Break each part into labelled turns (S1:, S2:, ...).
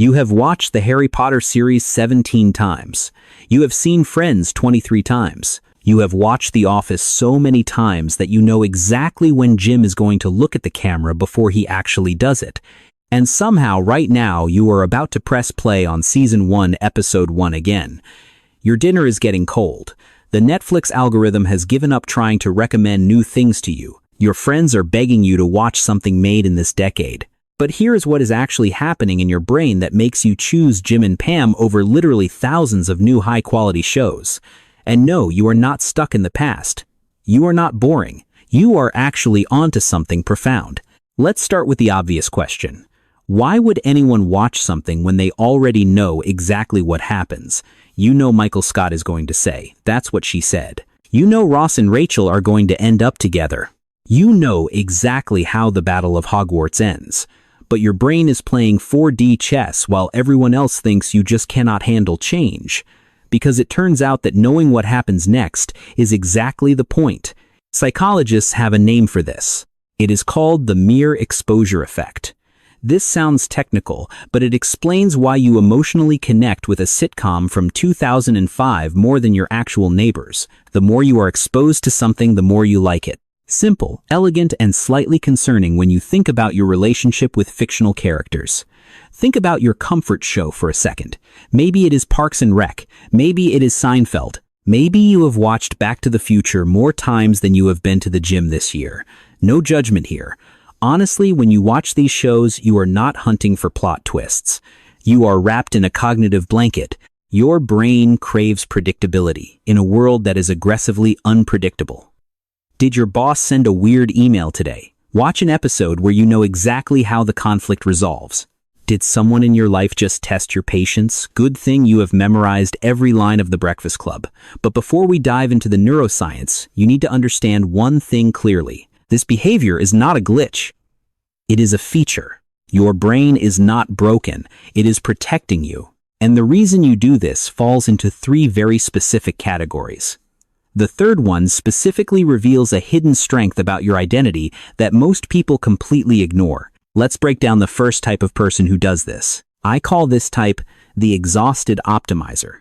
S1: You have watched the Harry Potter series 17 times. You have seen Friends 23 times. You have watched The Office so many times that you know exactly when Jim is going to look at the camera before he actually does it. And somehow, right now, you are about to press play on Season 1, Episode 1 again. Your dinner is getting cold. The Netflix algorithm has given up trying to recommend new things to you. Your friends are begging you to watch something made in this decade. But here is what is actually happening in your brain that makes you choose Jim and Pam over literally thousands of new high-quality shows. And no, you are not stuck in the past. You are not boring. You are actually onto something profound. Let's start with the obvious question. Why would anyone watch something when they already know exactly what happens? You know Michael Scott is going to say, "That's what she said." You know Ross and Rachel are going to end up together. You know exactly how the Battle of Hogwarts ends. But your brain is playing 4D chess while everyone else thinks you just cannot handle change. Because it turns out that knowing what happens next is exactly the point. Psychologists have a name for this. It is called the mere exposure effect. This sounds technical, but it explains why you emotionally connect with a sitcom from 2005 more than your actual neighbors. The more you are exposed to something, the more you like it. Simple, elegant, and slightly concerning when you think about your relationship with fictional characters. Think about your comfort show for a second. Maybe it is Parks and Rec. Maybe it is Seinfeld. Maybe you have watched Back to the Future more times than you have been to the gym this year. No judgment here. Honestly, when you watch these shows, you are not hunting for plot twists. You are wrapped in a cognitive blanket. Your brain craves predictability in a world that is aggressively unpredictable. Did your boss send a weird email today? Watch an episode where you know exactly how the conflict resolves. Did someone in your life just test your patience? Good thing you have memorized every line of The Breakfast Club. But before we dive into the neuroscience, you need to understand one thing clearly. This behavior is not a glitch. It is a feature. Your brain is not broken. It is protecting you. And the reason you do this falls into three very specific categories. The third one specifically reveals a hidden strength about your identity that most people completely ignore. Let's break down the first type of person who does this. I call this type the exhausted optimizer.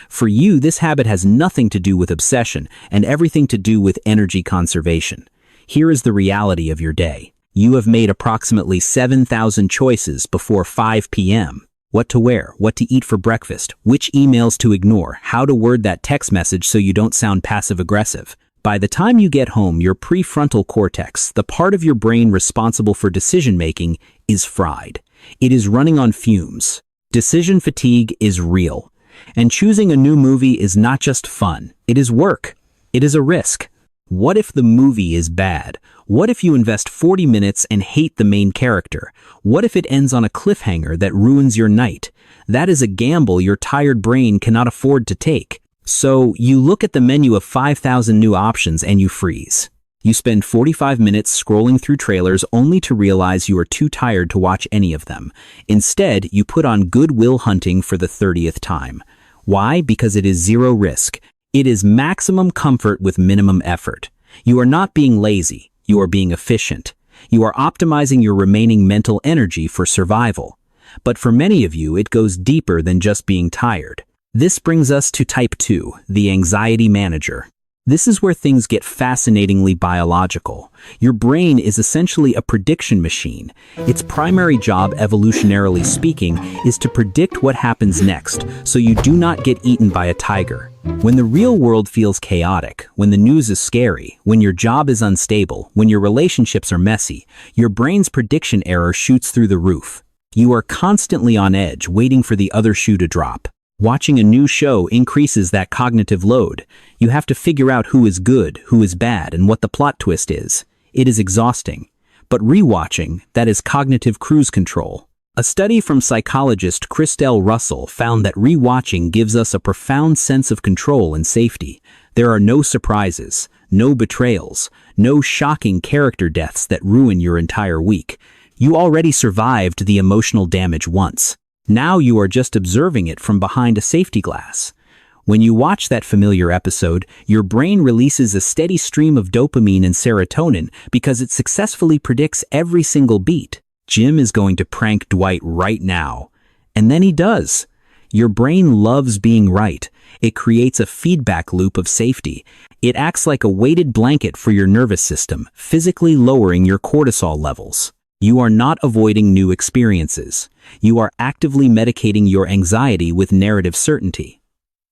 S1: For you, this habit has nothing to do with obsession and everything to do with energy conservation. Here is the reality of your day. You have made approximately 7,000 choices before 5 p.m. What to wear, what to eat for breakfast, which emails to ignore, how to word that text message so you don't sound passive-aggressive. By the time you get home, your prefrontal cortex, the part of your brain responsible for decision-making, is fried. It is running on fumes. Decision fatigue is real. And choosing a new movie is not just fun. It is work. It is a risk. What if the movie is bad? What if you invest 40 minutes and hate the main character? What if it ends on a cliffhanger that ruins your night? That is a gamble your tired brain cannot afford to take. So you look at the menu of 5,000 new options and you freeze. You spend 45 minutes scrolling through trailers only to realize you are too tired to watch any of them. Instead, you put on Good Will Hunting for the 30th time. Why? Because it is zero risk. It is maximum comfort with minimum effort. You are not being lazy. You are being efficient. You are optimizing your remaining mental energy for survival. But for many of you, it goes deeper than just being tired. This brings us to type 2, the anxiety manager. This is where things get fascinatingly biological. Your brain is essentially a prediction machine. Its primary job, evolutionarily speaking, is to predict what happens next, so you do not get eaten by a tiger. When the real world feels chaotic, when the news is scary, when your job is unstable, when your relationships are messy, your brain's prediction error shoots through the roof. You are constantly on edge, waiting for the other shoe to drop. Watching a new show increases that cognitive load. You have to figure out who is good, who is bad, and what the plot twist is. It is exhausting. But rewatching, that is cognitive cruise control. A study from psychologist Christelle Russell found that rewatching gives us a profound sense of control and safety. There are no surprises, no betrayals, no shocking character deaths that ruin your entire week. You already survived the emotional damage once. Now you are just observing it from behind a safety glass. When you watch that familiar episode, your brain releases a steady stream of dopamine and serotonin because it successfully predicts every single beat. Jim is going to prank Dwight right now. And then he does. Your brain loves being right. It creates a feedback loop of safety. It acts like a weighted blanket for your nervous system, physically lowering your cortisol levels. You are not avoiding new experiences. You are actively medicating your anxiety with narrative certainty.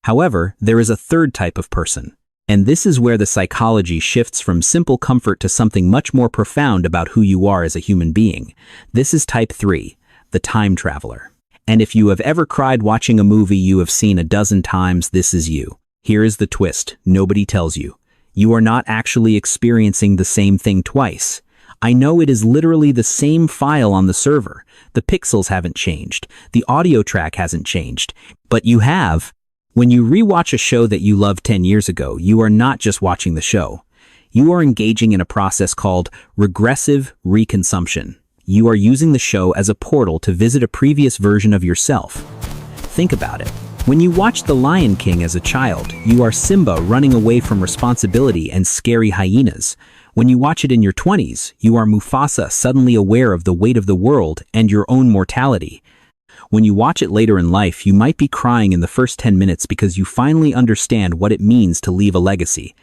S1: However, there is a third type of person. And this is where the psychology shifts from simple comfort to something much more profound about who you are as a human being. This is type 3, the time traveler. And if you have ever cried watching a movie you have seen a dozen times, this is you. Here is the twist: nobody tells you. You are not actually experiencing the same thing twice. I know it is literally the same file on the server. The pixels haven't changed. The audio track hasn't changed. But you have. When you rewatch a show that you loved 10 years ago, you are not just watching the show. You are engaging in a process called regressive reconsumption. You are using the show as a portal to visit a previous version of yourself. Think about it. When you watch The Lion King as a child, you are Simba running away from responsibility and scary hyenas. When you watch it in your 20s, you are Mufasa suddenly aware of the weight of the world and your own mortality. When you watch it later in life, you might be crying in the first 10 minutes because you finally understand what it means to leave a legacy.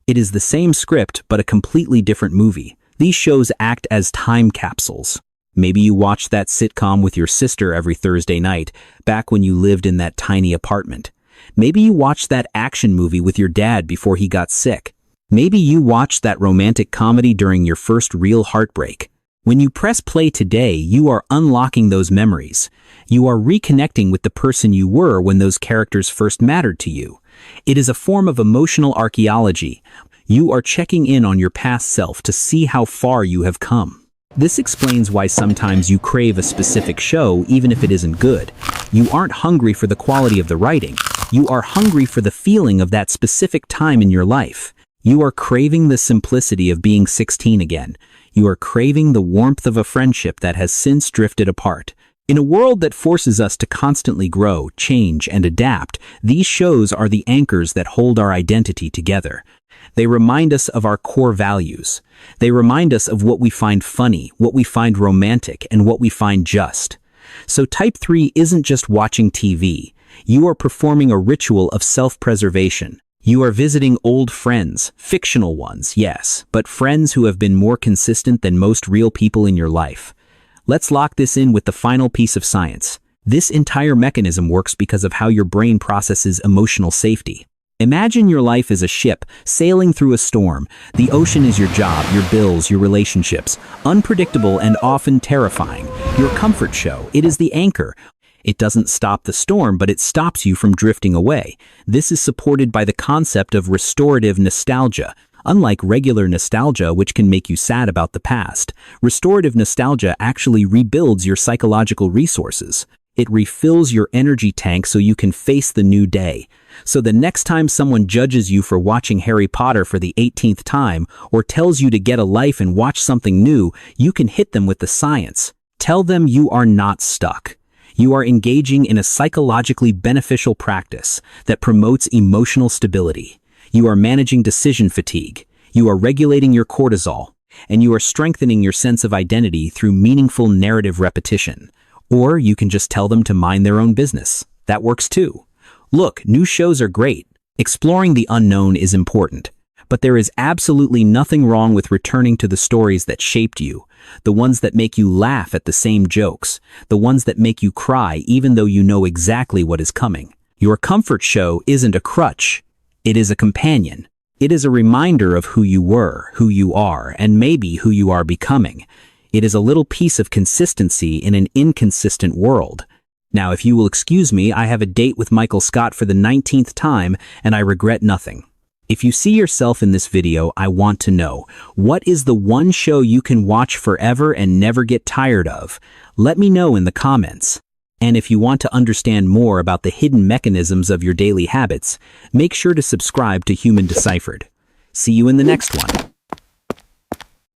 S1: It is the same script, but a completely different movie. These shows act as time capsules. Maybe you watched that sitcom with your sister every Thursday night, back when you lived in that tiny apartment. Maybe you watched that action movie with your dad before he got sick. Maybe you watched that romantic comedy during your first real heartbreak. When you press play today, you are unlocking those memories. You are reconnecting with the person you were when those characters first mattered to you. It is a form of emotional archaeology. You are checking in on your past self to see how far you have come. This explains why sometimes you crave a specific show even if it isn't good. You aren't hungry for the quality of the writing. You are hungry for the feeling of that specific time in your life. You are craving the simplicity of being 16 again. You are craving the warmth of a friendship that has since drifted apart. In a world that forces us to constantly grow, change, and adapt, these shows are the anchors that hold our identity together. They remind us of our core values. They remind us of what we find funny, what we find romantic, and what we find just. So Type 3 isn't just watching TV. You are performing a ritual of self-preservation. You are visiting old friends, fictional ones, yes, but friends who have been more consistent than most real people in your life. Let's lock this in with the final piece of science. This entire mechanism works because of how your brain processes emotional safety. Imagine your life as a ship sailing through a storm. The ocean is your job, your bills, your relationships. Unpredictable and often terrifying. Your comfort show, it is the anchor. It doesn't stop the storm, but it stops you from drifting away. This is supported by the concept of restorative nostalgia. Unlike regular nostalgia, which can make you sad about the past, restorative nostalgia actually rebuilds your psychological resources. It refills your energy tank so you can face the new day. So the next time someone judges you for watching Harry Potter for the 18th time, or tells you to get a life and watch something new, you can hit them with the science. Tell them you are not stuck. You are engaging in a psychologically beneficial practice that promotes emotional stability. You are managing decision fatigue. You are regulating your cortisol. And you are strengthening your sense of identity through meaningful narrative repetition. Or you can just tell them to mind their own business. That works too. Look, new shows are great. Exploring the unknown is important. But there is absolutely nothing wrong with returning to the stories that shaped you. The ones that make you laugh at the same jokes. The ones that make you cry even though you know exactly what is coming. Your comfort show isn't a crutch. It is a companion. It is a reminder of who you were, who you are, and maybe who you are becoming. It is a little piece of consistency in an inconsistent world. Now, if you will excuse me, I have a date with Michael Scott for the 19th time, and I regret nothing. If you see yourself in this video, I want to know, what is the one show you can watch forever and never get tired of? Let me know in the comments. And if you want to understand more about the hidden mechanisms of your daily habits, make sure to subscribe to Human Deciphered. See you in the next one.